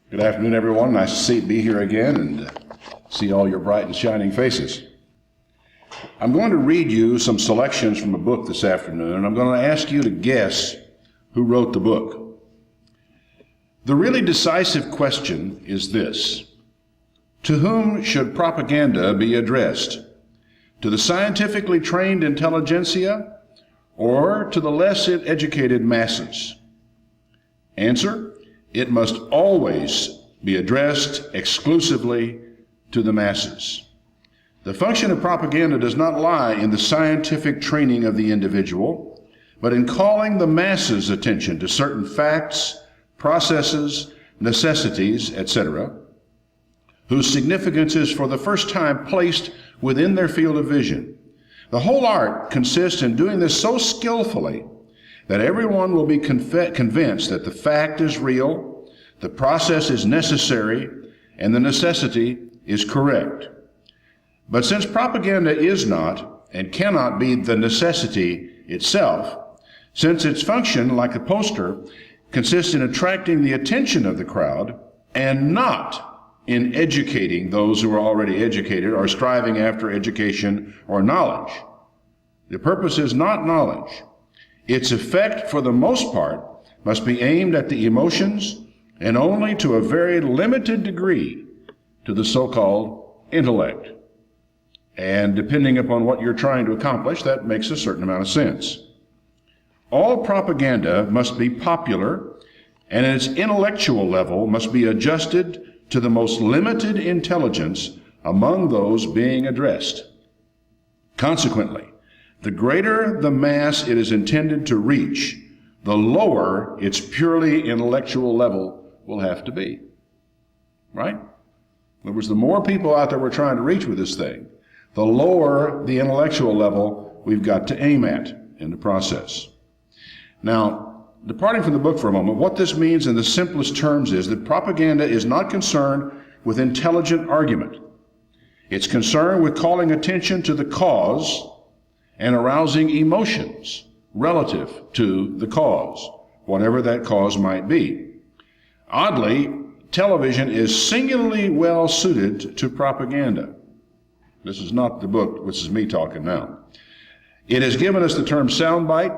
Good afternoon, everyone. Nice to be here again and see all your bright and shining faces. I'm going to read you some selections from a book this afternoon, and I'm going to ask you to guess who wrote the book. The really decisive question is this: to whom should propaganda be addressed? To the scientifically trained intelligentsia or to the less educated masses? Answer: it must always be addressed exclusively to the masses. The function of propaganda does not lie in the scientific training of the individual, but in calling the masses' attention to certain facts, processes, necessities, etc., whose significance is for the first time placed within their field of vision. The whole art consists in doing this so skillfully that everyone will be convinced that the fact is real, the process is necessary, and the necessity is correct. But since propaganda is not and cannot be the necessity itself, since its function, like a poster, consists in attracting the attention of the crowd and not in educating those who are already educated or striving after education or knowledge. The purpose is not knowledge. Its effect, for the most part, must be aimed at the emotions and only to a very limited degree to the so-called intellect. And depending upon what you're trying to accomplish, that makes a certain amount of sense. All propaganda must be popular, and at its intellectual level must be adjusted to the most limited intelligence among those being addressed. Consequently, the greater the mass it is intended to reach, the lower its purely intellectual level will have to be. Right? In other words, the more people out there we're trying to reach with this thing, the lower the intellectual level we've got to aim at in the process. Now, departing from the book for a moment, what this means in the simplest terms is that propaganda is not concerned with intelligent argument. It's concerned with calling attention to the cause and arousing emotions relative to the cause, whatever that cause might be. Oddly, television is singularly well suited to propaganda. This is not the book, this is me talking now. It has given us the term soundbite,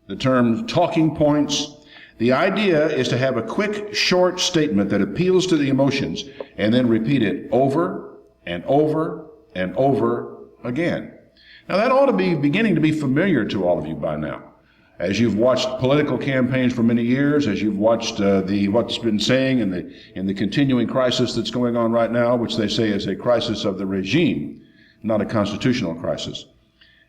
the term talking points. The idea is to have a quick, short statement that appeals to the emotions and then repeat it over and over and over again. Now that ought to be beginning to be familiar to all of you by now. As you've watched political campaigns for many years, as you've watched what's been saying in the continuing crisis that's going on right now, which they say is a crisis of the regime, not a constitutional crisis.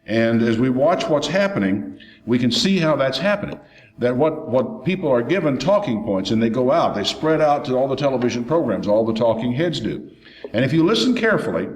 And as we watch what's happening, we can see how that's happening. That what people are given talking points, and they go out, they spread out to all the television programs, all the talking heads do. And if you listen carefully,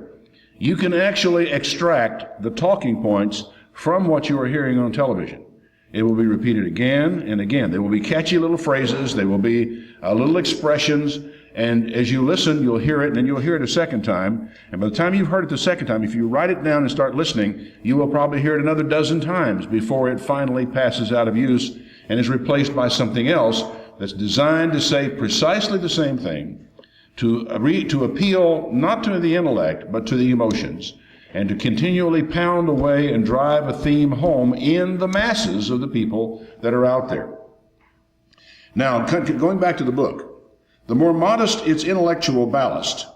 you can actually extract the talking points from what you are hearing on television. It will be repeated again and again. There will be catchy little phrases. There will be little expressions. And as you listen, you'll hear it, and then you'll hear it a second time. And by the time you've heard it the second time, if you write it down and start listening, you will probably hear it another dozen times before it finally passes out of use and is replaced by something else that's designed to say precisely the same thing, to appeal not to the intellect, but to the emotions, and to continually pound away and drive a theme home in the masses of the people that are out there. Now, going back to the book, the more modest its intellectual ballast,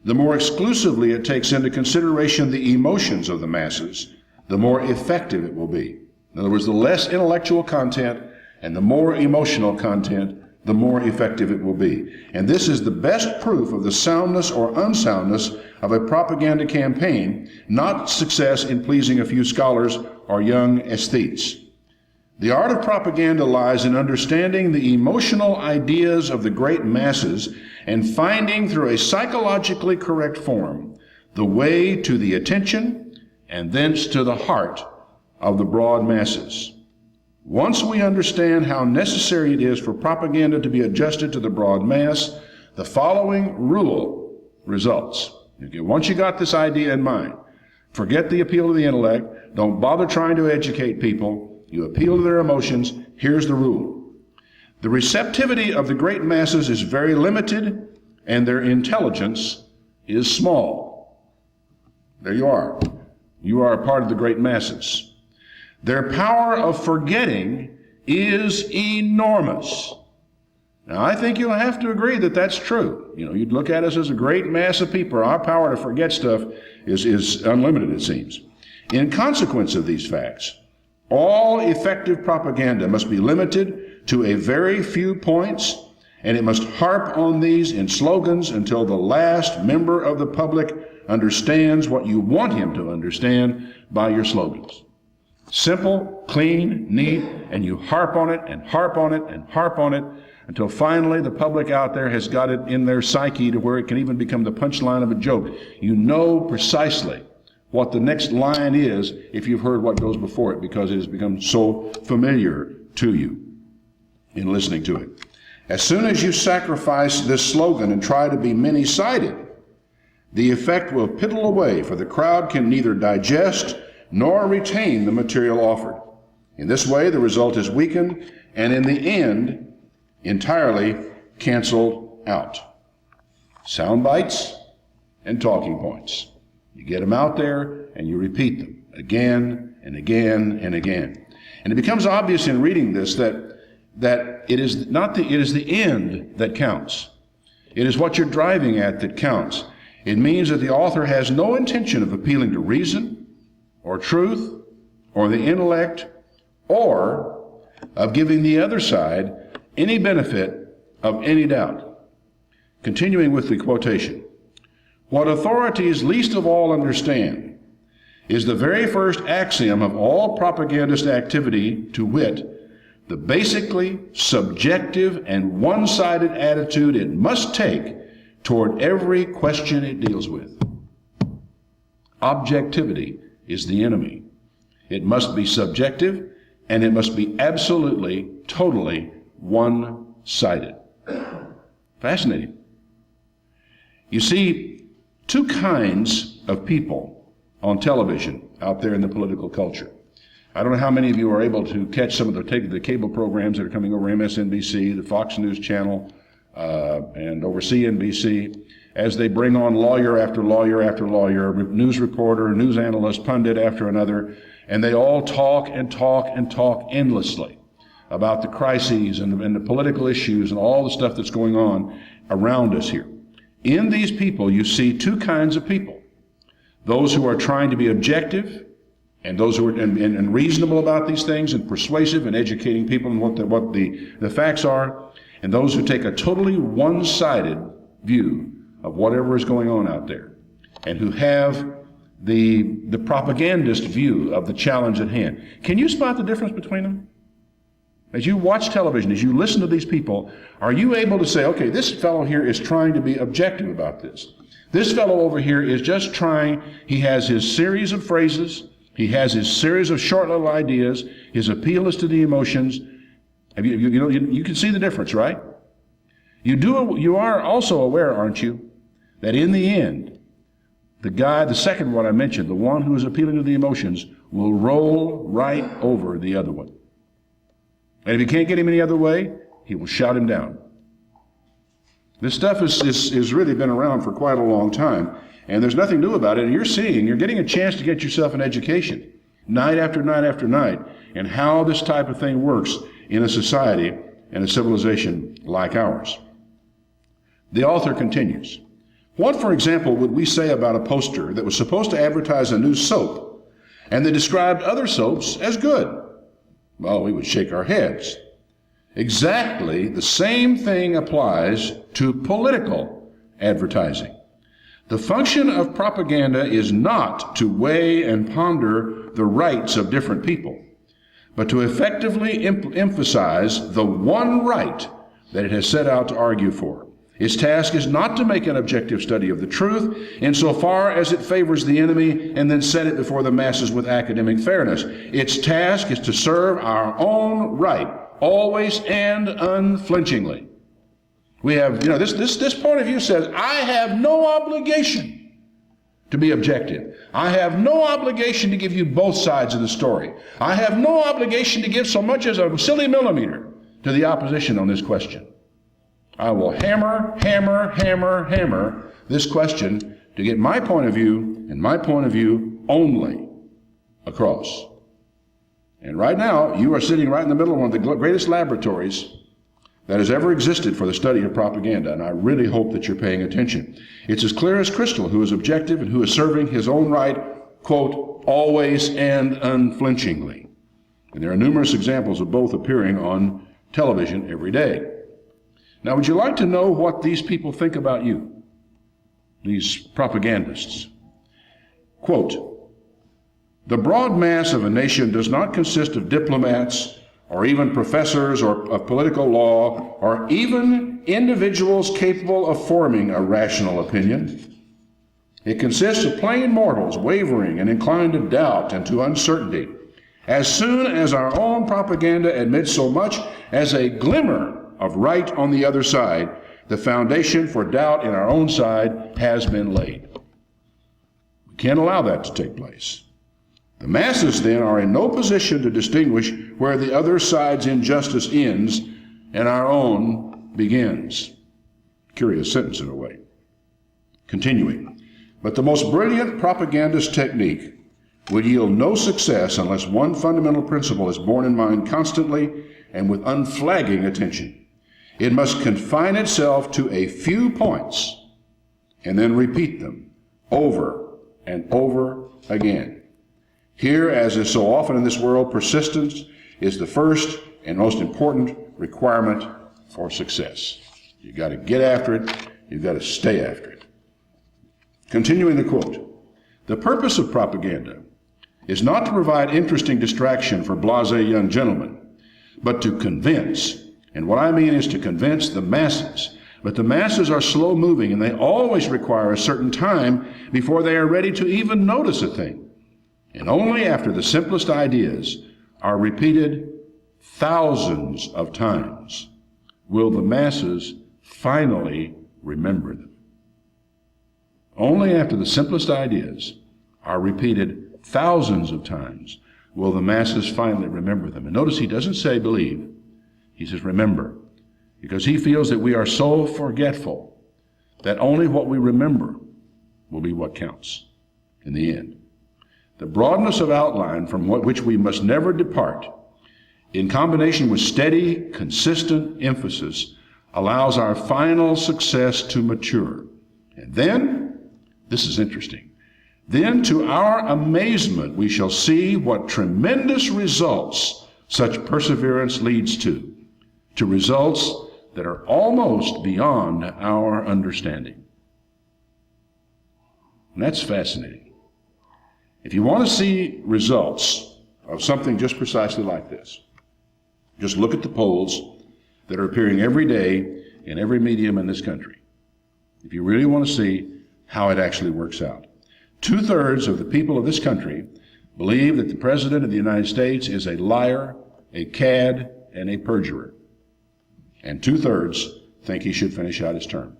the more exclusively it takes into consideration the emotions of the masses, the more effective it will be. In other words, the less intellectual content and the more emotional content, the more effective it will be. And this is the best proof of the soundness or unsoundness of a propaganda campaign, not success in pleasing a few scholars or young aesthetes. The art of propaganda lies in understanding the emotional ideas of the great masses and finding through a psychologically correct form the way to the attention and thence to the heart of the broad masses. Once we understand how necessary it is for propaganda to be adjusted to the broad mass, the following rule results. Okay, once you got this idea in mind, forget the appeal to the intellect, don't bother trying to educate people, you appeal to their emotions, here's the rule. The receptivity of the great masses is very limited, and their intelligence is small. There you are. You are a part of the great masses. Their power of forgetting is enormous. Now, I think you'll have to agree that that's true. You'd look at us as a great mass of people. Our power to forget stuff is unlimited, it seems. In consequence of these facts, all effective propaganda must be limited to a very few points, and it must harp on these in slogans until the last member of the public understands what you want him to understand by your slogans. Simple, clean, neat, and you harp on it and harp on it and harp on it until finally the public out there has got it in their psyche to where it can even become the punchline of a joke. You know precisely what the next line is if you've heard what goes before it, because it has become so familiar to you in listening to it. As soon as you sacrifice this slogan and try to be many-sided, the effect will piddle away, for the crowd can neither digest nor retain the material offered. In this way, the result is weakened and in the end, entirely canceled out. Sound bites and talking points. You get them out there and you repeat them again and again and again. And it becomes obvious in reading this that it is the end that counts. It is what you're driving at that counts. It means that the author has no intention of appealing to reason or truth or the intellect or of giving the other side any benefit of any doubt. Continuing with the quotation, what authorities least of all understand is the very first axiom of all propagandist activity, to wit, the basically subjective and one-sided attitude it must take toward every question it deals with. Objectivity is the enemy. It must be subjective, and it must be absolutely, totally one-sided. Fascinating. You see, two kinds of people on television out there in the political culture. I don't know how many of you are able to catch some of the cable programs that are coming over MSNBC, the Fox News Channel, and over CNBC, as they bring on lawyer after lawyer after lawyer, news reporter, news analyst, pundit after another, and they all talk and talk and talk endlessly about the crises and the political issues and all the stuff that's going on around us here. In these people, you see two kinds of people. Those who are trying to be objective, and those who are and reasonable about these things, and persuasive and educating people and what the facts are, and those who take a totally one-sided view of whatever is going on out there, and who have the propagandist view of the challenge at hand. Can you spot the difference between them? As you watch television, as you listen to these people, are you able to say, okay, this fellow here is trying to be objective about this. This fellow over here is just trying, he has his series of phrases, he has his series of short little ideas, his appeal is to the emotions. You can see the difference, right? You are also aware, aren't you, that in the end, the second one I mentioned, the one who is appealing to the emotions, will roll right over the other one. And if you can't get him any other way, he will shout him down. This stuff has really been around for quite a long time, and there's nothing new about it. And you're getting a chance to get yourself an education, night after night after night, and how this type of thing works in a society and a civilization like ours. The author continues, what, for example, would we say about a poster that was supposed to advertise a new soap, and they described other soaps as good? Well, we would shake our heads. Exactly the same thing applies to political advertising. The function of propaganda is not to weigh and ponder the rights of different people, but to effectively emphasize the one right that it has set out to argue for. Its task is not to make an objective study of the truth insofar as it favors the enemy and then set it before the masses with academic fairness. Its task is to serve our own right, always and unflinchingly. We have, this point of view says, I have no obligation to be objective. I have no obligation to give you both sides of the story. I have no obligation to give so much as a silly millimeter to the opposition on this question. I will hammer this question to get my point of view and my point of view only across. And right now, you are sitting right in the middle of one of the greatest laboratories that has ever existed for the study of propaganda, and I really hope that you're paying attention. It's as clear as crystal who is objective and who is serving his own right, quote, always and unflinchingly. And there are numerous examples of both appearing on television every day. Now, would you like to know what these people think about you, these propagandists? Quote, the broad mass of a nation does not consist of diplomats or even professors or of political law or even individuals capable of forming a rational opinion. It consists of plain mortals wavering and inclined to doubt and to uncertainty. As soon as our own propaganda admits so much as a glimmer of right on the other side, the foundation for doubt in our own side has been laid. We can't allow that to take place. The masses, then, are in no position to distinguish where the other side's injustice ends and our own begins. Curious sentence in a way. Continuing. But the most brilliant propagandist technique would yield no success unless one fundamental principle is borne in mind constantly and with unflagging attention. It must confine itself to a few points and then repeat them over and over again. Here, as is so often in this world, persistence is the first and most important requirement for success. You've got to get after it. You've got to stay after it. Continuing the quote, the purpose of propaganda is not to provide interesting distraction for blasé young gentlemen, but to convince. And what I mean is to convince the masses. But the masses are slow moving, and they always require a certain time before they are ready to even notice a thing. And only after the simplest ideas are repeated thousands of times will the masses finally remember them. Only after the simplest ideas are repeated thousands of times will the masses finally remember them. And notice he doesn't say believe, he says remember, because he feels that we are so forgetful that only what we remember will be what counts in the end. The broadness of outline from which we must never depart, in combination with steady, consistent emphasis, allows our final success to mature. And then, this is interesting, then to our amazement we shall see what tremendous results such perseverance leads to results that are almost beyond our understanding. And that's fascinating. If you want to see results of something just precisely like this, just look at the polls that are appearing every day in every medium in this country. If you really want to see how it actually works out. 2/3 of the people of this country believe that the President of the United States is a liar, a cad, and a perjurer. And 2/3 think he should finish out his term.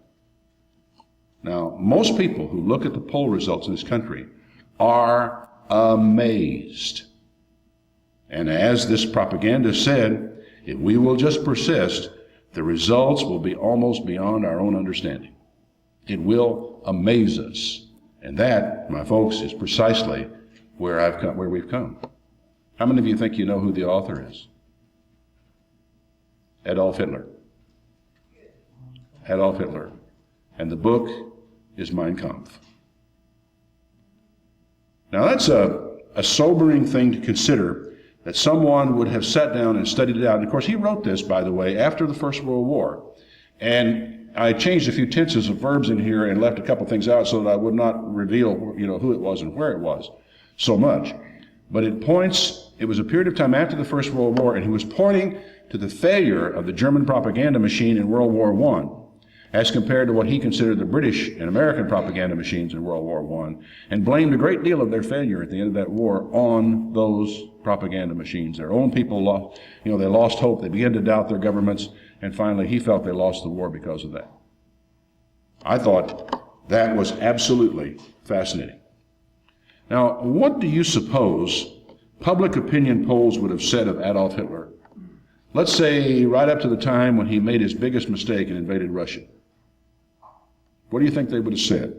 Now, most people who look at the poll results in this country are amazed. And as this propagandist said, if we will just persist, the results will be almost beyond our own understanding. It will amaze us. And that, my folks, is precisely where we've come. How many of you think you know who the author is? Adolf Hitler. Adolf Hitler. And the book is Mein Kampf. Now that's a sobering thing to consider, that someone would have sat down and studied it out. And of course he wrote this, by the way, after the First World War. And I changed a few tenses of verbs in here and left a couple things out so that I would not reveal, who it was and where it was so much. But it was a period of time after the First World War, and he was pointing to the failure of the German propaganda machine in World War I as compared to what he considered the British and American propaganda machines in World War I, and blamed a great deal of their failure at the end of that war on those propaganda machines. Their own people lost, they lost hope. They began to doubt their governments, and finally he felt they lost the war because of that. I thought that was absolutely fascinating. Now, what do you suppose public opinion polls would have said of Adolf Hitler Let's say right up to the time when he made his biggest mistake and invaded Russia. What do you think they would have said?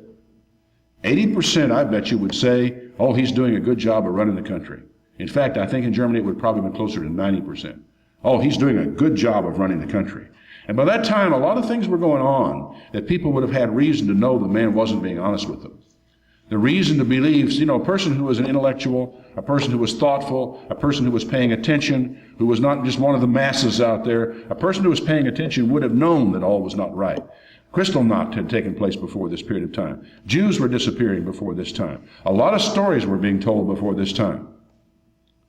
80%, I bet you, would say, oh, he's doing a good job of running the country. In fact, I think in Germany it would probably have been closer to 90%. Oh, he's doing a good job of running the country. And by that time, a lot of things were going on that people would have had reason to know the man wasn't being honest with them. The reason to believe, a person who was an intellectual, a person who was thoughtful, a person who was paying attention, who was not just one of the masses out there, a person who was paying attention would have known that all was not right. Kristallnacht had taken place before this period of time. Jews were disappearing before this time. A lot of stories were being told before this time.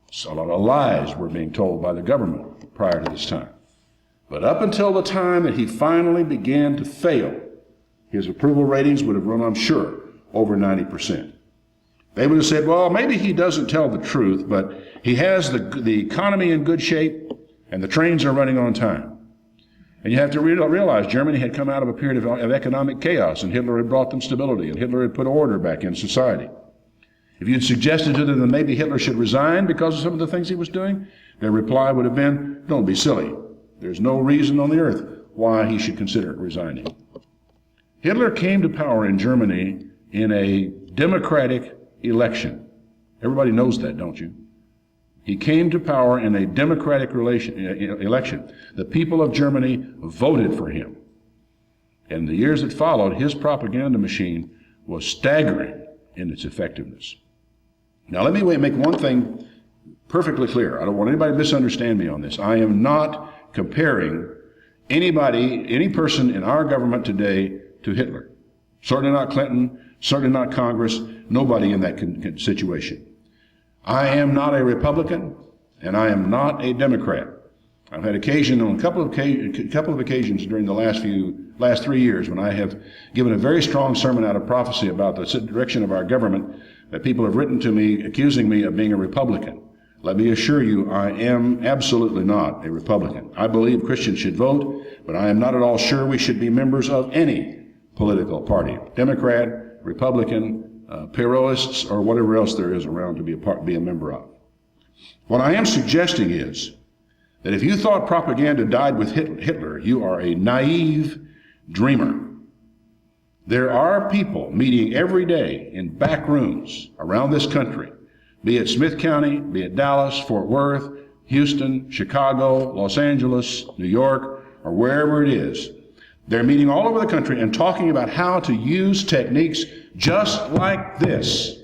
So a lot of lies were being told by the government prior to this time. But up until the time that he finally began to fail, his approval ratings would have run, I'm sure, over 90%. They would have said, well, maybe he doesn't tell the truth, but he has the economy in good shape and the trains are running on time. And you have to realize Germany had come out of a period of economic chaos, and Hitler had brought them stability, and Hitler had put order back in society. If you had suggested to them that maybe Hitler should resign because of some of the things he was doing, their reply would have been, don't be silly. There's no reason on the earth why he should consider resigning. Hitler came to power in Germany in a democratic election. Everybody knows that, don't you? He came to power in a democratic election. The people of Germany voted for him. And the years that followed, his propaganda machine was staggering in its effectiveness. Now, let me make one thing perfectly clear. I don't want anybody to misunderstand me on this. I am not comparing any person in our government today to Hitler. Certainly not Clinton, certainly not Congress, nobody in that situation. I am not a Republican, and I am not a Democrat. I've had occasion on a couple of occasions during the last 3 years when I have given a very strong sermon out of prophecy about the direction of our government that people have written to me accusing me of being a Republican. Let me assure you, I am absolutely not a Republican. I believe Christians should vote, but I am not at all sure we should be members of any political party, Democrat, Republican, Perilists, or whatever else there is around to be a member of. What I am suggesting is that if you thought propaganda died with Hitler, you are a naive dreamer. There are people meeting every day in back rooms around this country, be it Smith County, be it Dallas, Fort Worth, Houston, Chicago, Los Angeles, New York, or wherever it is. They're meeting all over the country and talking about how to use techniques just like this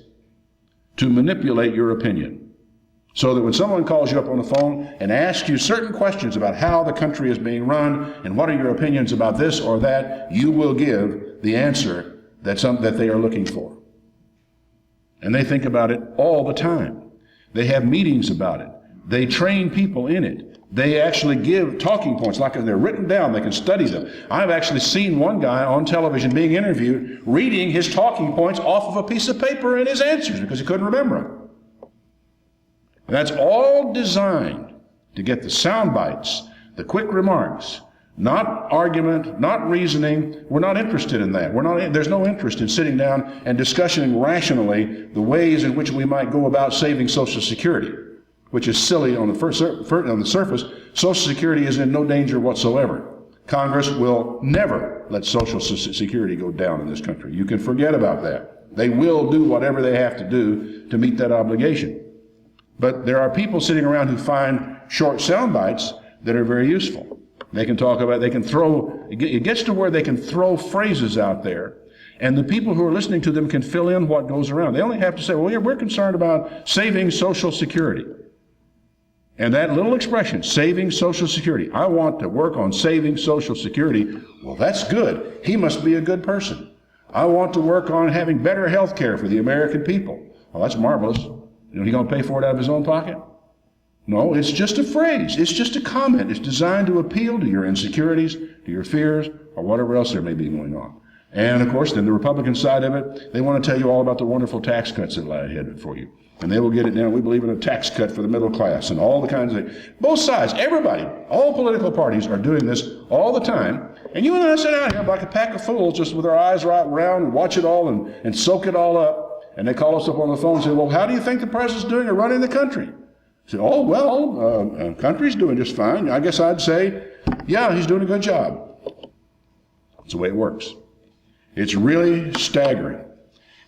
to manipulate your opinion. So that when someone calls you up on the phone and asks you certain questions about how the country is being run and what are your opinions about this or that, you will give the answer that they are looking for. And they think about it all the time. They have meetings about it. They train people in it. They actually give talking points, like they're written down, they can study them. I've actually seen one guy on television being interviewed, reading his talking points off of a piece of paper and his answers because he couldn't remember them. And that's all designed to get the sound bites, the quick remarks, not argument, not reasoning. We're not interested in that. There's no interest in sitting down and discussing rationally the ways in which we might go about saving Social Security, which is silly on the surface. Social Security is in no danger whatsoever. Congress will never let Social Security go down in this country. You can forget about that. They will do whatever they have to do to meet that obligation. But there are people sitting around who find short sound bites that are very useful. They can talk about, it gets to where they can throw phrases out there, and the people who are listening to them can fill in what goes around. They only have to say, well, we're concerned about saving Social Security. And that little expression, saving Social Security, I want to work on saving Social Security. Well, that's good. He must be a good person. I want to work on having better health care for the American people. Well, that's marvelous. He going to pay for it out of his own pocket? No, it's just a phrase. It's just a comment. It's designed to appeal to your insecurities, to your fears, or whatever else there may be going on. And, of course, then the Republican side of it, they want to tell you all about the wonderful tax cuts that lie ahead for you. And they will get it down. We believe in a tax cut for the middle class and all the kinds of things. Both sides, everybody, all political parties are doing this all the time. And you and I sit out here like a pack of fools just with our eyes right round and watch it all and soak it all up. And they call us up on the phone and say, well, how do you think the president's doing or running the country? Say, oh, well, country's doing just fine. I guess I'd say, yeah, he's doing a good job. That's the way it works. It's really staggering.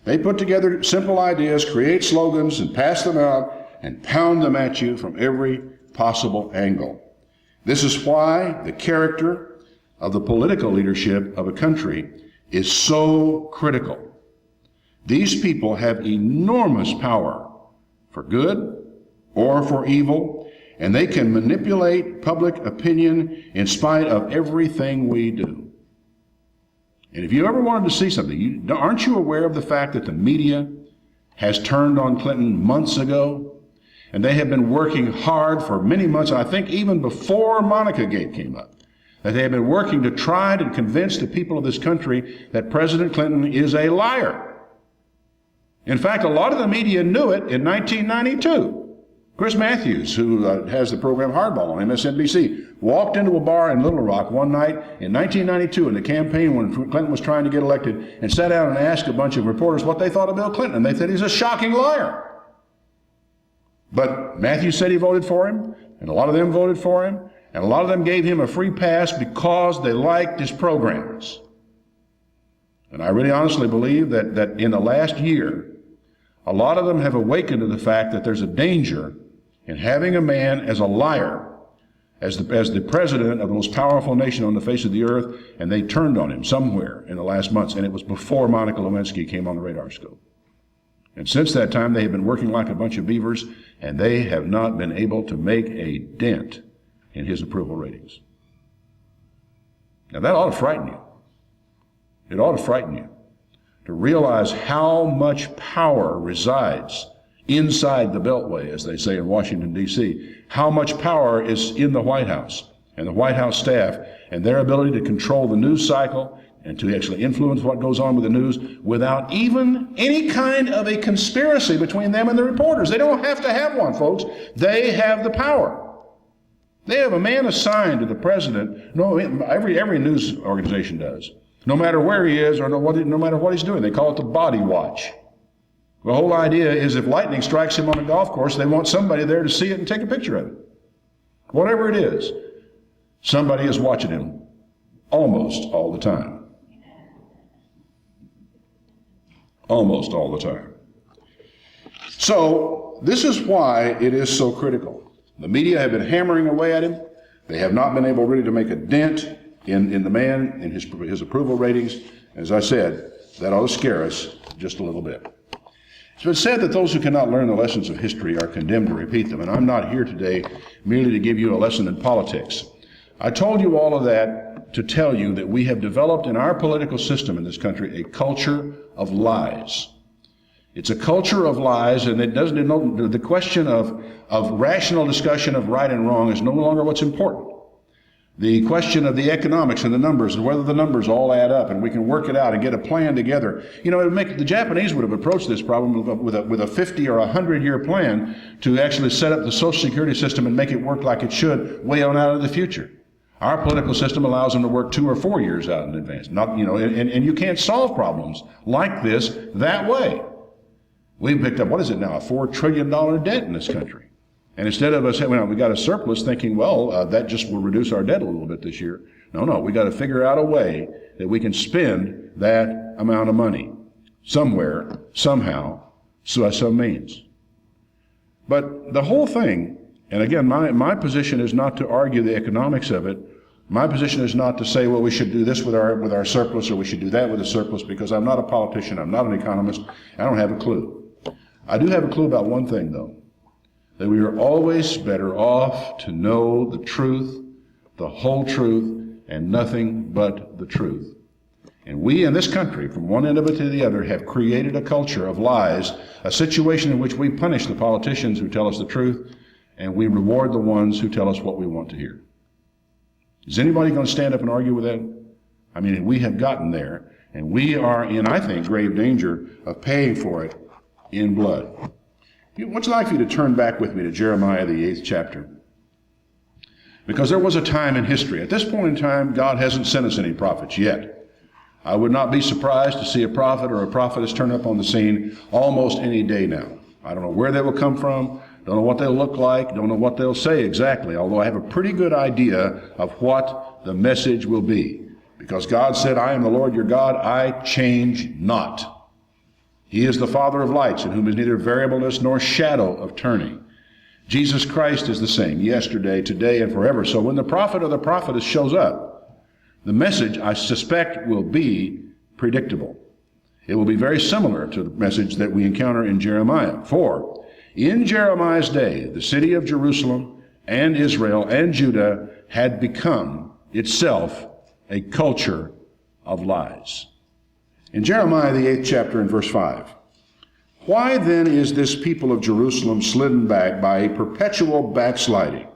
They put together simple ideas, create slogans, and pass them out, and pound them at you from every possible angle. This is why the character of the political leadership of a country is so critical. These people have enormous power for good or for evil, and they can manipulate public opinion in spite of everything we do. And if you ever wanted to see something, aren't you aware of the fact that the media has turned on Clinton months ago? And they have been working hard for many months, I think even before Monica Gate came up, that they have been working to try to convince the people of this country that President Clinton is a liar. In fact, a lot of the media knew it in 1992. Chris Matthews, who has the program Hardball on MSNBC, walked into a bar in Little Rock one night in 1992 in the campaign when Clinton was trying to get elected and sat down and asked a bunch of reporters what they thought of Bill Clinton. And they said he's a shocking liar. But Matthews said he voted for him, and a lot of them voted for him, and a lot of them gave him a free pass because they liked his programs. And I really honestly believe that in the last year, a lot of them have awakened to the fact that there's a danger in having a man as a liar, as the president of the most powerful nation on the face of the earth, and they turned on him somewhere in the last months, and it was before Monica Lewinsky came on the radar scope. And since that time, they have been working like a bunch of beavers, and they have not been able to make a dent in his approval ratings. Now that ought to frighten you. It ought to frighten you to realize how much power resides inside the Beltway, as they say in Washington, D.C., how much power is in the White House and the White House staff and their ability to control the news cycle and to actually influence what goes on with the news without even any kind of a conspiracy between them and the reporters. They don't have to have one, folks. They have the power. They have a man assigned to the president. No, every news organization does. No matter where he is or no matter what he's doing. They call it the body watch. The whole idea is if lightning strikes him on a golf course, they want somebody there to see it and take a picture of it. Whatever it is, somebody is watching him almost all the time. Almost all the time. So, this is why it is so critical. The media have been hammering away at him. They have not been able really to make a dent in the man, in his approval ratings. As I said, that ought to scare us just a little bit. It's been said that those who cannot learn the lessons of history are condemned to repeat them, and I'm not here today merely to give you a lesson in politics. I told you all of that to tell you that we have developed in our political system in this country a culture of lies. It's a culture of lies, and it doesn't know the question of rational discussion of right and wrong is no longer what's important. The question of the economics and the numbers and whether the numbers all add up and we can work it out and get a plan together. You know, the Japanese would have approached this problem with a 50 or 100-year plan to actually set up the Social Security system and make it work like it should way on out of the future. Our political system allows them to work 2 or 4 years out in advance. And you can't solve problems like this that way. We've picked up, what is it now, a $4 trillion debt in this country. And instead of us saying, well, we got a surplus, thinking, well, that just will reduce our debt a little bit this year. No, we got to figure out a way that we can spend that amount of money somewhere, somehow, by some means. But the whole thing, and again, my position is not to argue the economics of it. My position is not to say, well, we should do this with our surplus or we should do that with the surplus, because I'm not a politician, I'm not an economist, I don't have a clue. I do have a clue about one thing, though. That we are always better off to know the truth, the whole truth, and nothing but the truth. And we in this country, from one end of it to the other, have created a culture of lies, a situation in which we punish the politicians who tell us the truth, and we reward the ones who tell us what we want to hear. Is anybody going to stand up and argue with that? I mean, we have gotten there, and we are in, I think, grave danger of paying for it in blood. I'd like for you to turn back with me to Jeremiah, the 8th chapter. Because there was a time in history. At this point in time, God hasn't sent us any prophets yet. I would not be surprised to see a prophet or a prophetess turn up on the scene almost any day now. I don't know where they will come from. Don't know what they'll look like. Don't know what they'll say exactly, although I have a pretty good idea of what the message will be. Because God said, I am the Lord your God, I change not. He is the Father of lights, in whom is neither variableness nor shadow of turning. Jesus Christ is the same yesterday, today, and forever. So when the prophet or the prophetess shows up, the message, I suspect, will be predictable. It will be very similar to the message that we encounter in Jeremiah. For in Jeremiah's day, the city of Jerusalem and Israel and Judah had become itself a culture of lies. In Jeremiah, the 8th chapter, and verse 5, why then is this people of Jerusalem slidden back by a perpetual backsliding?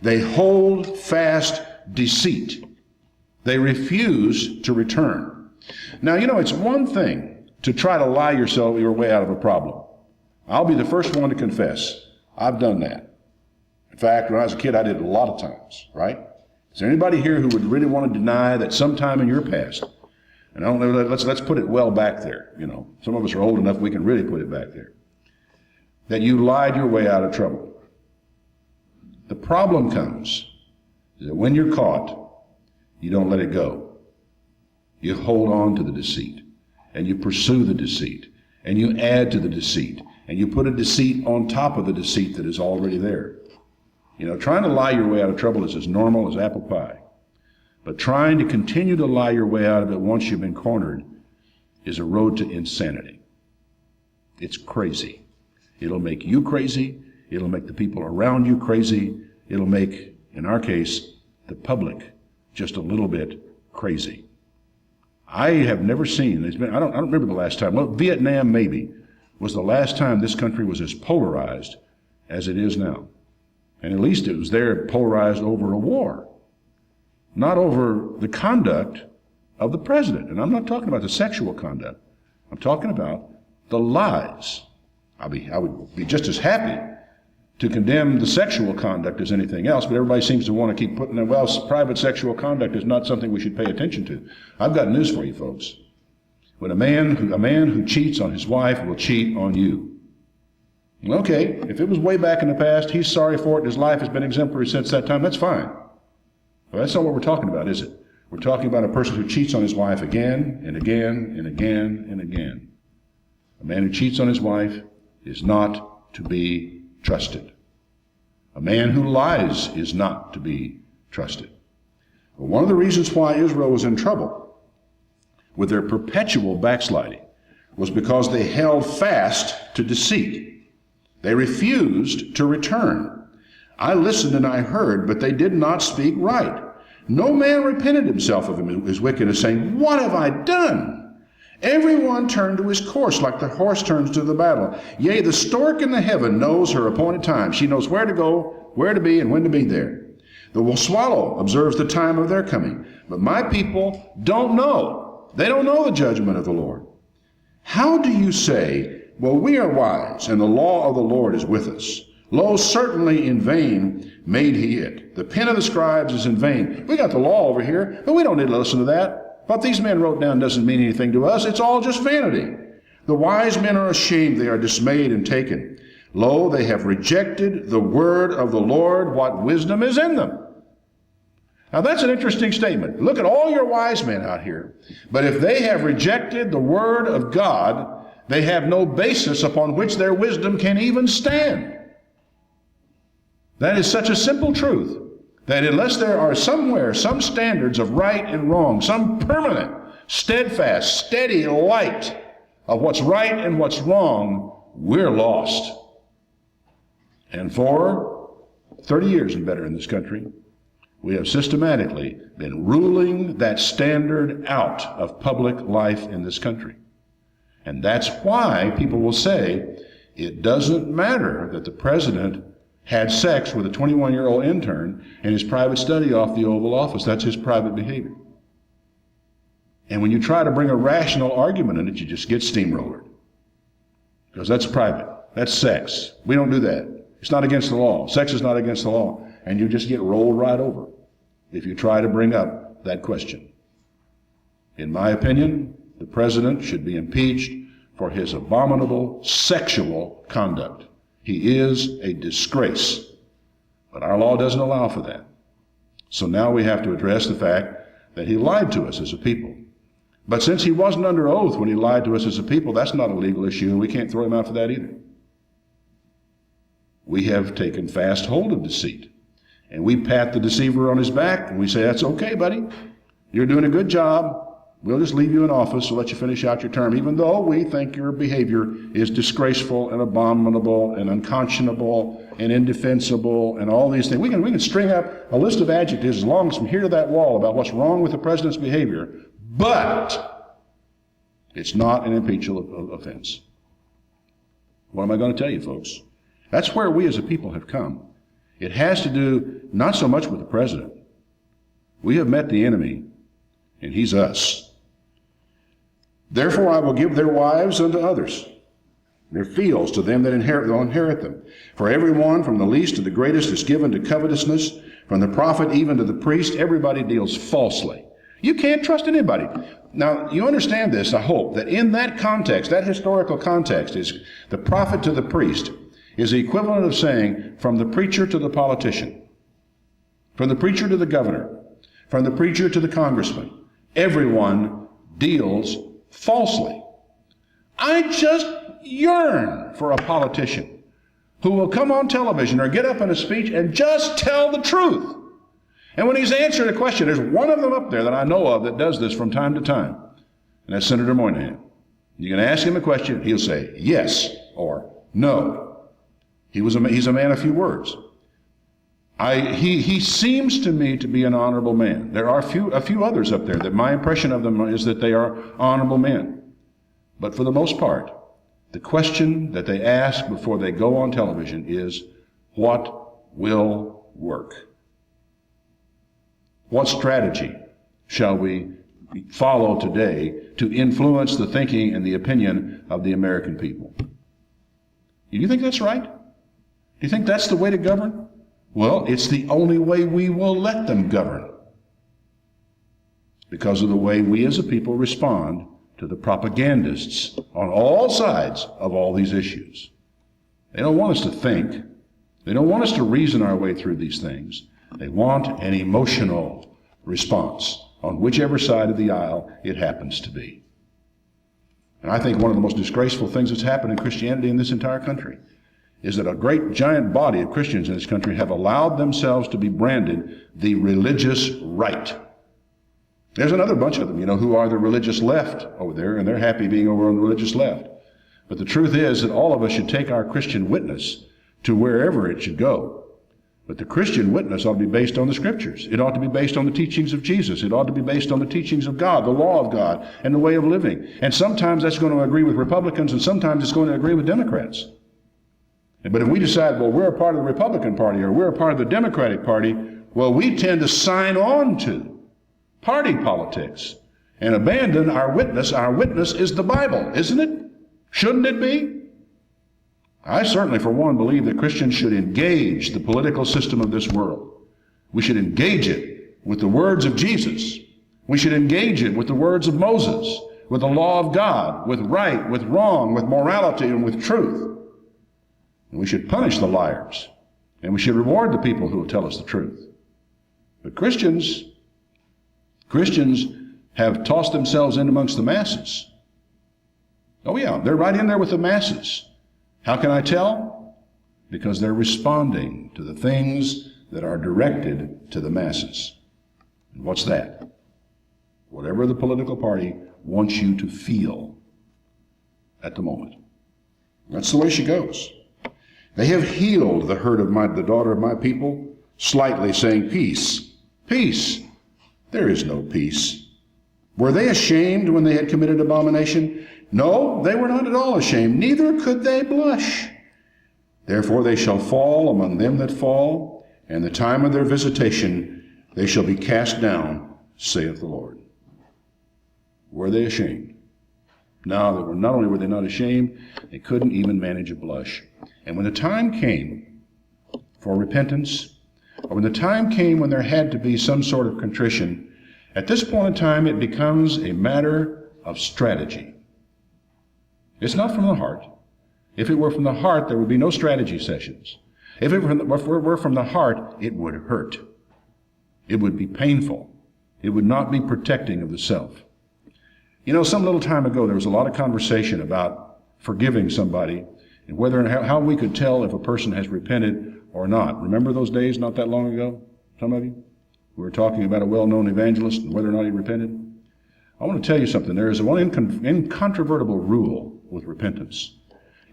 They hold fast deceit. They refuse to return. Now, it's one thing to try to lie your way out of a problem. I'll be the first one to confess. I've done that. In fact, when I was a kid, I did it a lot of times, right? Is there anybody here who would really want to deny that sometime in your past, and I don't know, let's put it well back there, some of us are old enough we can really put it back there, that you lied your way out of trouble? The problem comes that when you're caught, you don't let it go. You hold on to the deceit, and you pursue the deceit, and you add to the deceit, and you put a deceit on top of the deceit that is already there. Trying to lie your way out of trouble is as normal as apple pie. But trying to continue to lie your way out of it once you've been cornered is a road to insanity. It's crazy. It'll make you crazy. It'll make the people around you crazy. It'll make, in our case, the public just a little bit crazy. I have never seen, I don't remember the last time, well, Vietnam maybe was the last time this country was as polarized as it is now. And at least it was there polarized over a war, not over the conduct of the president. And I'm not talking about the sexual conduct. I'm talking about the lies. I would be just as happy to condemn the sexual conduct as anything else, but everybody seems to want to keep putting in, private sexual conduct is not something we should pay attention to. I've got news for you folks. When a man who cheats on his wife will cheat on you. Okay, if it was way back in the past, he's sorry for it, and his life has been exemplary since that time, that's fine. But that's not what we're talking about, is it? We're talking about a person who cheats on his wife again and again and again and again. A man who cheats on his wife is not to be trusted. A man who lies is not to be trusted. But one of the reasons why Israel was in trouble with their perpetual backsliding was because they held fast to deceit. They refused to return. I listened and I heard, but they did not speak right. No man repented himself of his wickedness, saying, what have I done? Everyone turned to his course, like the horse turns to the battle. Yea, the stork in the heaven knows her appointed time. She knows where to go, where to be, and when to be there. The swallow observes the time of their coming. But my people don't know. They don't know the judgment of the Lord. How do you say, well, we are wise, and the law of the Lord is with us? Lo, certainly in vain made he it. The pen of the scribes is in vain. We got the law over here, but we don't need to listen to that. What these men wrote down doesn't mean anything to us. It's all just vanity. The wise men are ashamed. They are dismayed and taken. Lo, they have rejected the word of the Lord. What wisdom is in them? Now that's an interesting statement. Look at all your wise men out here. But if they have rejected the word of God, they have no basis upon which their wisdom can even stand. That is such a simple truth, that unless there are somewhere some standards of right and wrong, some permanent, steadfast, steady light of what's right and what's wrong, we're lost. And for 30 years and better in this country, we have systematically been ruling that standard out of public life in this country. And that's why people will say, it doesn't matter that the president had sex with a 21-year-old intern in his private study off the Oval Office. That's his private behavior. And when you try to bring a rational argument in it, you just get steamrollered. Because that's private. That's sex. We don't do that. It's not against the law. Sex is not against the law. And you just get rolled right over if you try to bring up that question. In my opinion, the president should be impeached for his abominable sexual conduct. He is a disgrace. But our law doesn't allow for that. So now we have to address the fact that he lied to us as a people. But since he wasn't under oath when he lied to us as a people, that's not a legal issue, and we can't throw him out for that either. We have taken fast hold of deceit. And we pat the deceiver on his back, and we say, that's okay, buddy. You're doing a good job. We'll just leave you in office and let you finish out your term, even though we think your behavior is disgraceful and abominable and unconscionable and indefensible and all these things. We can string up a list of adjectives as long as from here to that wall about what's wrong with the president's behavior, but it's not an impeachable offense. What am I going to tell you, folks? That's where we as a people have come. It has to do not so much with the president. We have met the enemy, and he's us. Therefore I will give their wives unto others, their fields to them that will inherit them. For everyone, from the least to the greatest, is given to covetousness, from the prophet even to the priest. Everybody deals falsely. You can't trust anybody. Now, you understand this, I hope, that in that context, that historical context, is the prophet to the priest is the equivalent of saying from the preacher to the politician, from the preacher to the governor, from the preacher to the congressman. Everyone deals falsely. I just yearn for a politician who will come on television or get up in a speech and just tell the truth. And when he's answering a question, there's one of them up there that I know of that does this from time to time, and that's Senator Moynihan. You can ask him a question, he'll say yes or no. He's a man of few words. He seems to me to be an honorable man. There are a few others up there that my impression of them is that they are honorable men. But for the most part, the question that they ask before they go on television is, what will work? What strategy shall we follow today to influence the thinking and the opinion of the American people? Do you think that's right? Do you think that's the way to govern? Well, it's the only way we will let them govern, because of the way we as a people respond to the propagandists on all sides of all these issues. They don't want us to think. They don't want us to reason our way through these things. They want an emotional response on whichever side of the aisle it happens to be. And I think one of the most disgraceful things that's happened in Christianity in this entire country is that a great giant body of Christians in this country have allowed themselves to be branded the religious right. There's another bunch of them, who are the religious left over there, and they're happy being over on the religious left. But the truth is that all of us should take our Christian witness to wherever it should go. But the Christian witness ought to be based on the Scriptures. It ought to be based on the teachings of Jesus. It ought to be based on the teachings of God, the law of God, and the way of living. And sometimes that's going to agree with Republicans, and sometimes it's going to agree with Democrats. But if we decide, well, we're a part of the Republican Party or we're a part of the Democratic Party, well, we tend to sign on to party politics and abandon our witness. Our witness is the Bible, isn't it? Shouldn't it be? I certainly, for one, believe that Christians should engage the political system of this world. We should engage it with the words of Jesus. We should engage it with the words of Moses, with the law of God, with right, with wrong, with morality, and with truth. And we should punish the liars, and we should reward the people who will tell us the truth. But Christians have tossed themselves in amongst the masses. Oh yeah, they're right in there with the masses. How can I tell? Because they're responding to the things that are directed to the masses. And what's that? Whatever the political party wants you to feel at the moment. That's the way she goes. They have healed the hurt of the daughter of my people, slightly saying, peace, peace. There is no peace. Were they ashamed when they had committed abomination? No, they were not at all ashamed, neither could they blush. Therefore they shall fall among them that fall, and the time of their visitation they shall be cast down, saith the Lord. Were they ashamed? No, not only were they not ashamed, they couldn't even manage a blush. And when the time came for repentance, or when the time came when there had to be some sort of contrition, at this point in time it becomes a matter of strategy. It's not from the heart. If it were from the heart, there would be no strategy sessions. If it were from the heart, it would hurt. It would be painful. It would not be protecting of the self. You know, some little time ago, there was a lot of conversation about forgiving somebody and whether and how we could tell if a person has repented or not. Remember those days not that long ago, some of you? We were talking about a well-known evangelist and whether or not he repented. I want to tell you something. There is one incontrovertible rule with repentance.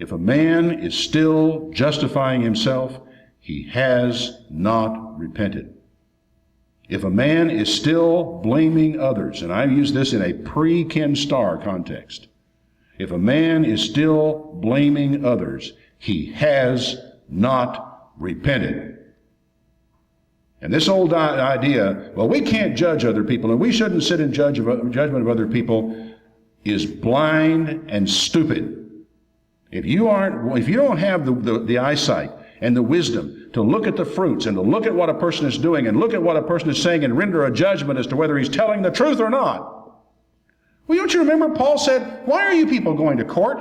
If a man is still justifying himself, he has not repented. If a man is still blaming others, and I use this in a pre-Ken Starr context, if a man is still blaming others, he has not repented. And this old idea, well, we can't judge other people, and we shouldn't sit in judgment of other people, is blind and stupid. If you don't have the eyesight and the wisdom to look at the fruits and to look at what a person is doing and look at what a person is saying and render a judgment as to whether he's telling the truth or not. Well, don't you remember Paul said, why are you people going to court?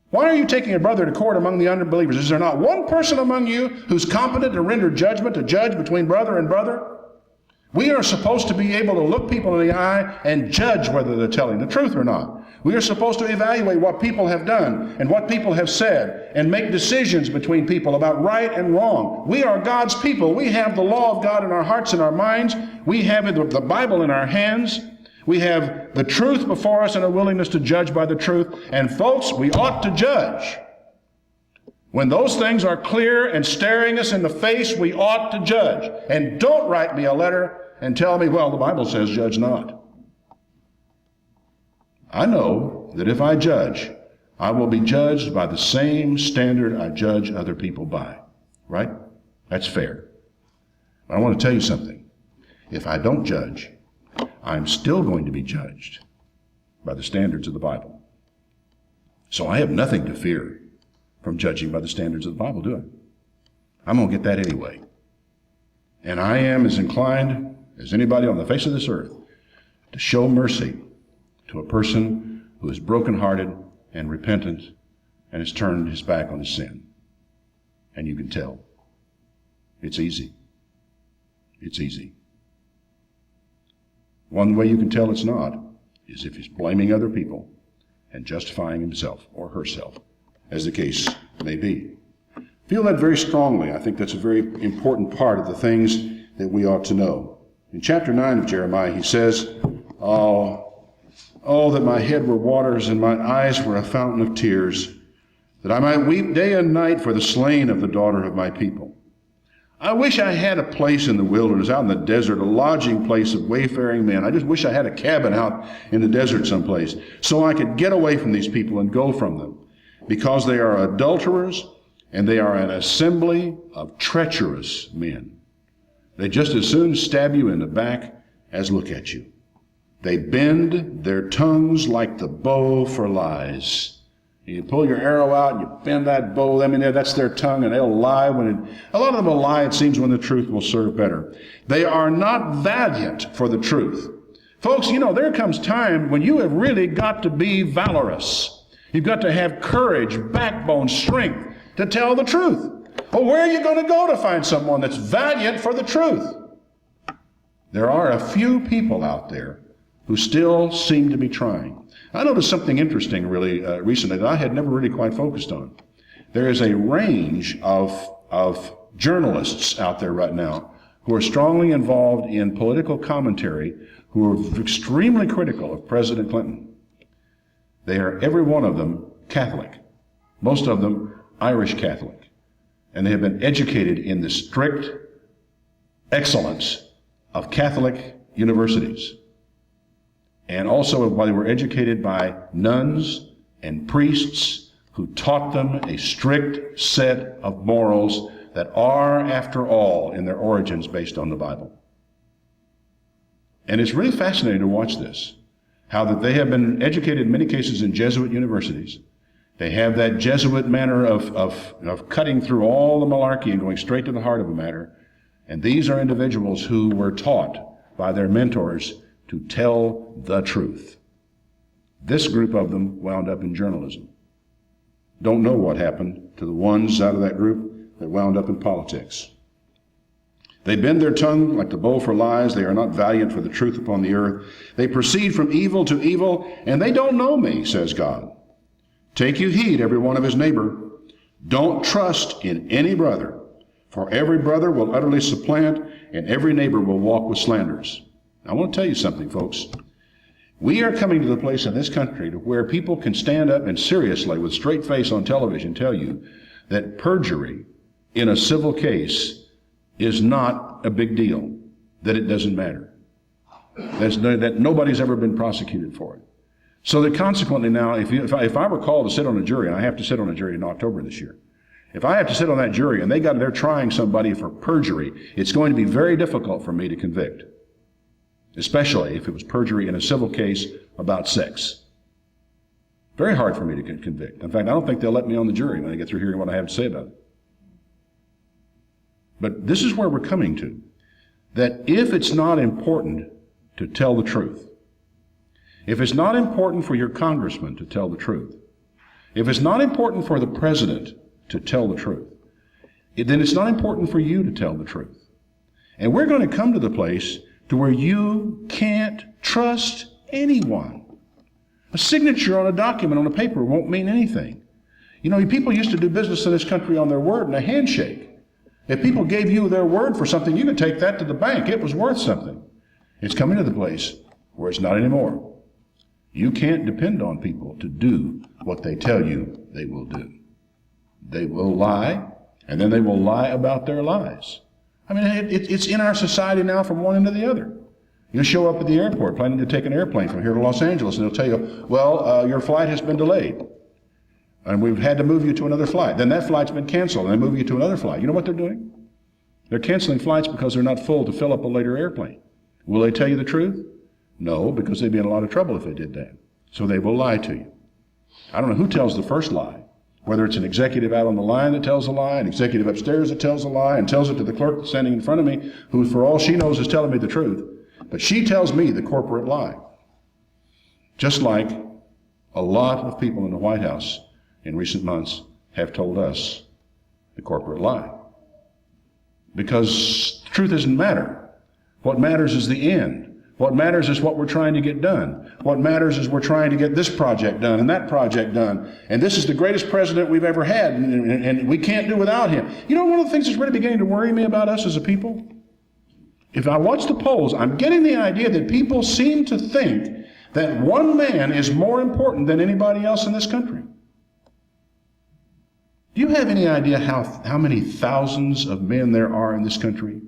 Why are you taking a brother to court among the unbelievers? Is there not one person among you who's competent to render judgment, to judge between brother and brother? We are supposed to be able to look people in the eye and judge whether they're telling the truth or not. We are supposed to evaluate what people have done and what people have said and make decisions between people about right and wrong. We are God's people. We have the law of God in our hearts and our minds. We have the Bible in our hands. We have the truth before us and a willingness to judge by the truth. And folks, we ought to judge. When those things are clear and staring us in the face, we ought to judge. And don't write me a letter and tell me, well, the Bible says judge not. I know that if I judge, I will be judged by the same standard I judge other people by. Right? That's fair. But I want to tell you something. If I don't judge, I'm still going to be judged by the standards of the Bible. So I have nothing to fear from judging by the standards of the Bible, do I? I'm going to get that anyway. And I am as inclined as anybody on the face of this earth to show mercy to a person who is brokenhearted and repentant and has turned his back on his sin. And you can tell. It's easy. It's easy. One way you can tell it's not is if he's blaming other people and justifying himself or herself, as the case may be. Feel that very strongly. I think that's a very important part of the things that we ought to know. In chapter 9 of Jeremiah, he says, Oh, that my head were waters and my eyes were a fountain of tears, that I might weep day and night for the slain of the daughter of my people. I wish I had a place in the wilderness, out in the desert, a lodging place of wayfaring men. I just wish I had a cabin out in the desert someplace so I could get away from these people and go from them, because they are adulterers and they are an assembly of treacherous men. They just as soon stab you in the back as look at you. They bend their tongues like the bow for lies. You pull your arrow out and you bend that bow. I mean, that's their tongue, and they'll lie a lot of them will lie, it seems, when the truth will serve better. They are not valiant for the truth. Folks, you know, there comes time when you have really got to be valorous. You've got to have courage, backbone, strength to tell the truth. Well, where are you going to go to find someone that's valiant for the truth? There are a few people out there who still seem to be trying. I noticed something interesting really recently that I had never really quite focused on. There is a range of journalists out there right now who are strongly involved in political commentary, who are extremely critical of President Clinton. They are, every one of them, Catholic. Most of them Irish Catholic. And they have been educated in the strict excellence of Catholic universities. And also they were educated by nuns and priests who taught them a strict set of morals that are, after all, in their origins based on the Bible. And it's really fascinating to watch this, how that they have been educated in many cases in Jesuit universities. They have that Jesuit manner of cutting through all the malarkey and going straight to the heart of a matter. And these are individuals who were taught by their mentors to tell the truth. This group of them wound up in journalism. don't know what happened to the ones out of that group that wound up in politics. They bend their tongue like the bow for lies. They are not valiant for the truth upon the earth. They proceed from evil to evil, and they don't know me, says God. Take you heed, every one of his neighbor. Don't trust in any brother, for every brother will utterly supplant, and every neighbor will walk with slanders. I want to tell you something, folks. We are coming to the place in this country to where people can stand up and seriously, with straight face on television, tell you that perjury in a civil case is not a big deal, that it doesn't matter, that nobody's ever been prosecuted for it. So that consequently now, if I were called to sit on a jury, and I have to sit on a jury in October this year, if I have to sit on that jury and they're trying somebody for perjury, it's going to be very difficult for me to convict, especially if it was perjury in a civil case about sex. Very hard for me to convict. In fact, I don't think they'll let me on the jury when I get through hearing what I have to say about it. But this is where we're coming to, that if it's not important to tell the truth, if it's not important for your congressman to tell the truth, if it's not important for the president to tell the truth, then it's not important for you to tell the truth. And we're going to come to the place to where you can't trust anyone. A signature on a document on a paper won't mean anything. You know, people used to do business in this country on their word and a handshake. If people gave you their word for something, you could take that to the bank. It was worth something. It's coming to the place where it's not anymore. You can't depend on people to do what they tell you they will do. They will lie, and then they will lie about their lies. I mean, it's in our society now from one end to the other. You show up at the airport planning to take an airplane from here to Los Angeles, and they'll tell you, well, your flight has been delayed, and we've had to move you to another flight. Then that flight's been canceled, and they move you to another flight. You know what they're doing? They're canceling flights because they're not full to fill up a later airplane. Will they tell you the truth? No, because they'd be in a lot of trouble if they did that. So they will lie to you. I don't know who tells the first lie, whether it's an executive out on the line that tells a lie, an executive upstairs that tells a lie and tells it to the clerk standing in front of me, who for all she knows is telling me the truth. But she tells me the corporate lie. Just like a lot of people in the White House in recent months have told us the corporate lie. Because truth doesn't matter. What matters is the end. What matters is what we're trying to get done. What matters is we're trying to get this project done and that project done. And this is the greatest president we've ever had, and we can't do without him. You know, one of the things that's really beginning to worry me about us as a people? If I watch the polls, I'm getting the idea that people seem to think that one man is more important than anybody else in this country. Do you have any idea how many thousands of men there are in this country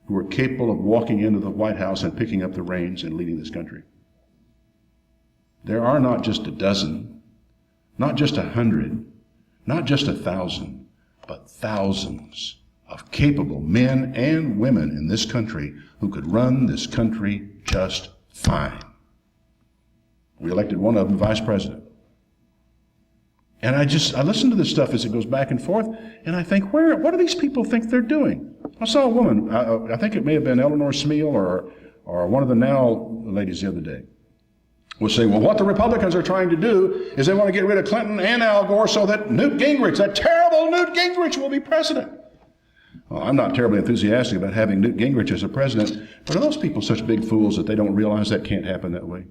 who are capable of walking into the White House and picking up the reins and leading this country? There are not just a dozen, not just 100, not just 1,000, but thousands of capable men and women in this country who could run this country just fine. We elected one of them vice president. And I listen to this stuff as it goes back and forth, and I think, what do these people think they're doing? I saw a woman, I think it may have been Eleanor Smeal or one of the Now ladies the other day, was saying, well, what the Republicans are trying to do is they want to get rid of Clinton and Al Gore so that Newt Gingrich, that terrible Newt Gingrich, will be president. Well, I'm not terribly enthusiastic about having Newt Gingrich as a president, but are those people such big fools that they don't realize that can't happen that way?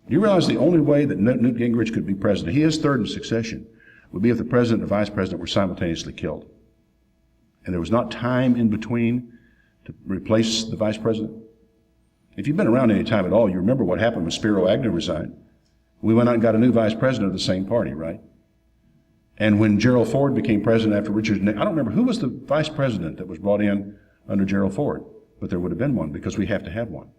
You realize the only way that Newt Gingrich could be president, he is third in succession, would be if the president and the vice president were simultaneously killed. And there was not time in between to replace the vice president. If you've been around any time at all, you remember what happened when Spiro Agnew resigned. We went out and got a new vice president of the same party, right? And when Gerald Ford became president after Richard Nixon, I don't remember who was the vice president that was brought in under Gerald Ford, but there would have been one because we have to have one.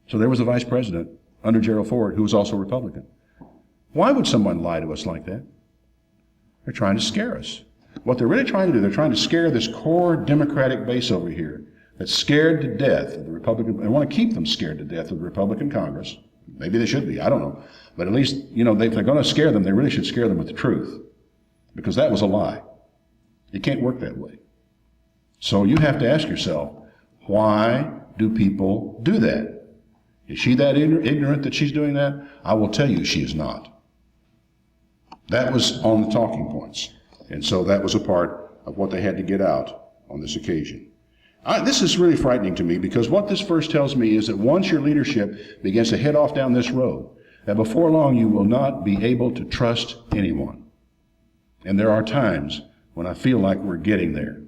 So there was a vice president under Gerald Ford who was also Republican. Why would someone lie to us like that? They're trying to scare us. What they're really trying to do, they're trying to scare this core Democratic base over here that's scared to death of the Republican, and want to keep them scared to death of the Republican Congress. Maybe they should be, I don't know. But at least, if they're going to scare them, they really should scare them with the truth. Because that was a lie. It can't work that way. So you have to ask yourself, why do people do that? Is she that ignorant that she's doing that? I will tell you she is not. That was on the talking points. And so that was a part of what they had to get out on this occasion. This is really frightening to me, because what this verse tells me is that once your leadership begins to head off down this road, that before long you will not be able to trust anyone. And there are times when I feel like we're getting there.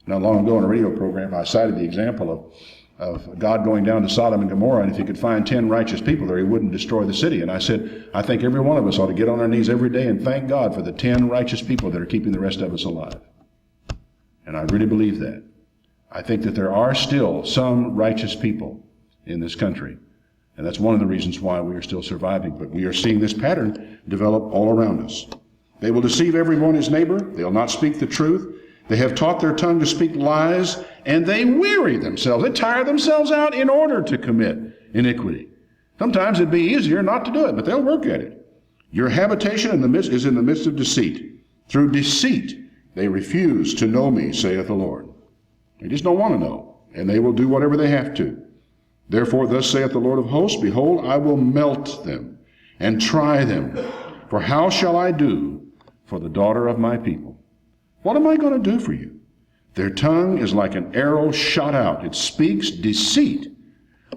Not long ago in a radio program, I cited the example of God going down to Sodom and Gomorrah, and if he could find 10 righteous people there, he wouldn't destroy the city. And I said, I think every one of us ought to get on our knees every day and thank God for the 10 righteous people that are keeping the rest of us alive. And I really believe that. I think that there are still some righteous people in this country, and that's one of the reasons why we are still surviving. But we are seeing this pattern develop all around us. They will deceive everyone his neighbor. They'll not speak the truth. They have taught their tongue to speak lies, and they weary themselves. They tire themselves out in order to commit iniquity. Sometimes it'd be easier not to do it, but they'll work at it. Your habitation is in the midst of deceit. Through deceit they refuse to know me, saith the Lord. They just don't want to know, and they will do whatever they have to. Therefore, thus saith the Lord of hosts, behold, I will melt them and try them. For how shall I do for the daughter of my people? What am I going to do for you? Their tongue is like an arrow shot out. It speaks deceit.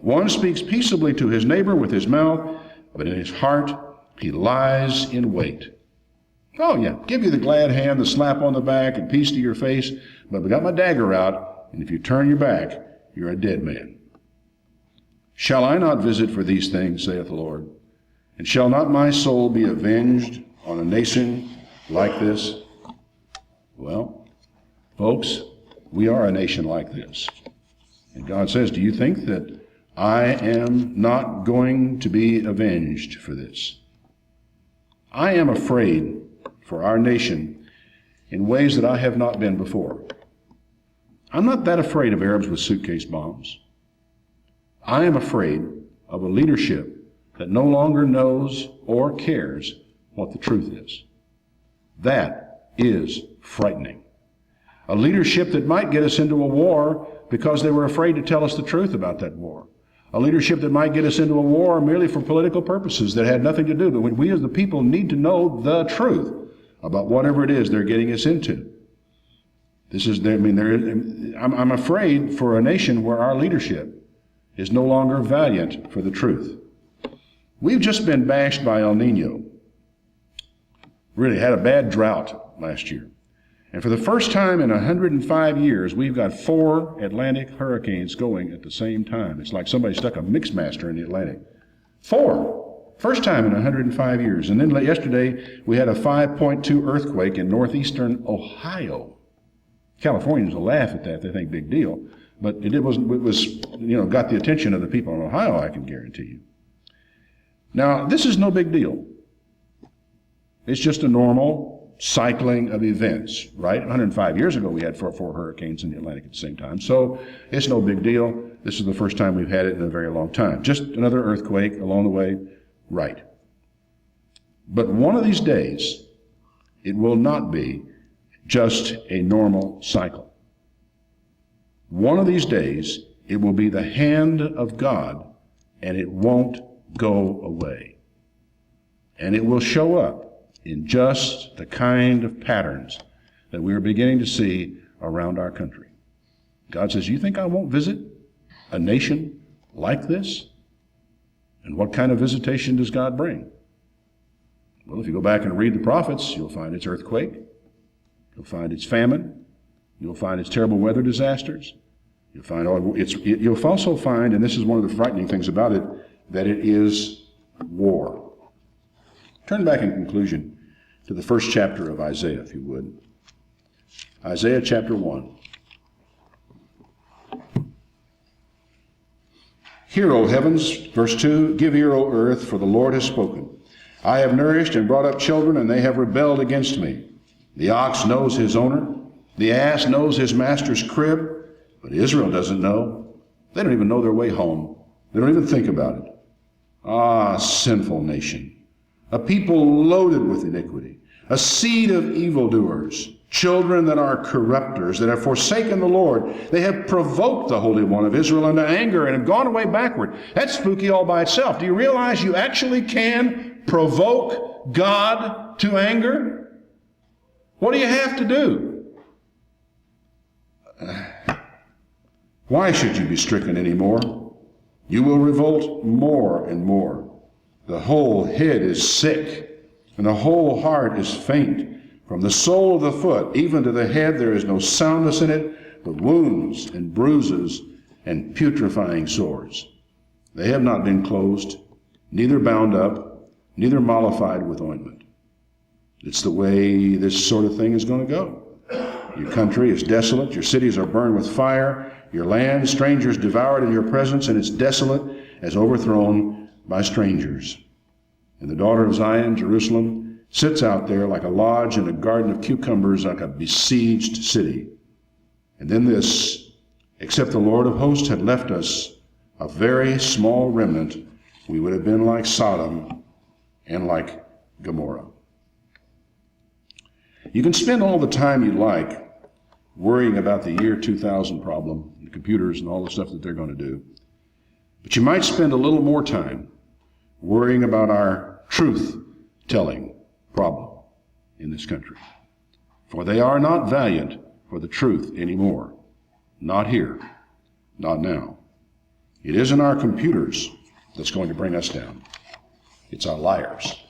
One speaks peaceably to his neighbor with his mouth, but in his heart he lies in wait. Oh yeah, give you the glad hand, the slap on the back, and peace to your face, but I got my dagger out, and if you turn your back, you're a dead man. Shall I not visit for these things, saith the Lord? And shall not my soul be avenged on a nation like this? Well, folks, we are a nation like this. And God says, do you think that I am not going to be avenged for this? I am afraid for our nation in ways that I have not been before. I'm not that afraid of Arabs with suitcase bombs. I am afraid of a leadership that no longer knows or cares what the truth is. That is frightening. A leadership that might get us into a war because they were afraid to tell us the truth about that war. A leadership that might get us into a war merely for political purposes that had nothing to do. But we as the people need to know the truth about whatever it is they're getting us into. I'm afraid for a nation where our leadership is no longer valiant for the truth. We've just been bashed by El Nino. Really had a bad drought last year. And for the first time in 105 years, we've got 4 Atlantic hurricanes going at the same time. It's like somebody stuck a mixmaster in the Atlantic. 4. First time in 105 years. And then yesterday, we had a 5.2 earthquake in northeastern Ohio. Californians will laugh at that. They think big deal. But it was got the attention of the people in Ohio, I can guarantee you. Now, this is no big deal. It's just a normal cycling of events, right? 105 years ago, we had four hurricanes in the Atlantic at the same time. So it's no big deal. This is the first time we've had it in a very long time. Just another earthquake along the way, right. But one of these days, it will not be just a normal cycle. One of these days, it will be the hand of God, and it won't go away. And it will show up in just the kind of patterns that we are beginning to see around our country. God says, you think I won't visit a nation like this? And what kind of visitation does God bring? Well, if you go back and read the prophets, you'll find it's earthquake. You'll find it's famine. You'll find it's terrible weather disasters. You'll also find, and this is one of the frightening things about it, that it is war. Turn back in conclusion to the first chapter of Isaiah, if you would. Isaiah chapter 1. Hear, O heavens, verse 2, give ear, O earth, for the Lord has spoken. I have nourished and brought up children, and they have rebelled against me. The ox knows his owner. The ass knows his master's crib, but Israel doesn't know. They don't even know their way home. They don't even think about it. Ah, sinful nation. A people loaded with iniquity, a seed of evildoers, children that are corrupters, that have forsaken the Lord. They have provoked the Holy One of Israel into anger and have gone away backward. That's spooky all by itself. Do you realize you actually can provoke God not to anger? What do you have to do? Why should you be stricken any more? You will revolt more and more. The whole head is sick, and the whole heart is faint. From the sole of the foot even to the head there is no soundness in it, but wounds and bruises and putrefying sores. They have not been closed, neither bound up, neither mollified with ointment. It's the way this sort of thing is going to go. Your country is desolate, your cities are burned with fire, your land, strangers devoured in your presence, and it's desolate as overthrown by strangers. And the daughter of Zion, Jerusalem, sits out there like a lodge in a garden of cucumbers, like a besieged city. And then this, except the Lord of hosts had left us a very small remnant, we would have been like Sodom and like Gomorrah. You can spend all the time you like worrying about the year 2000 problem, the computers and all the stuff that they're going to do. But you might spend a little more time worrying about our truth-telling problem in this country. For they are not valiant for the truth anymore. Not here. Not now. It isn't our computers that's going to bring us down. It's our liars.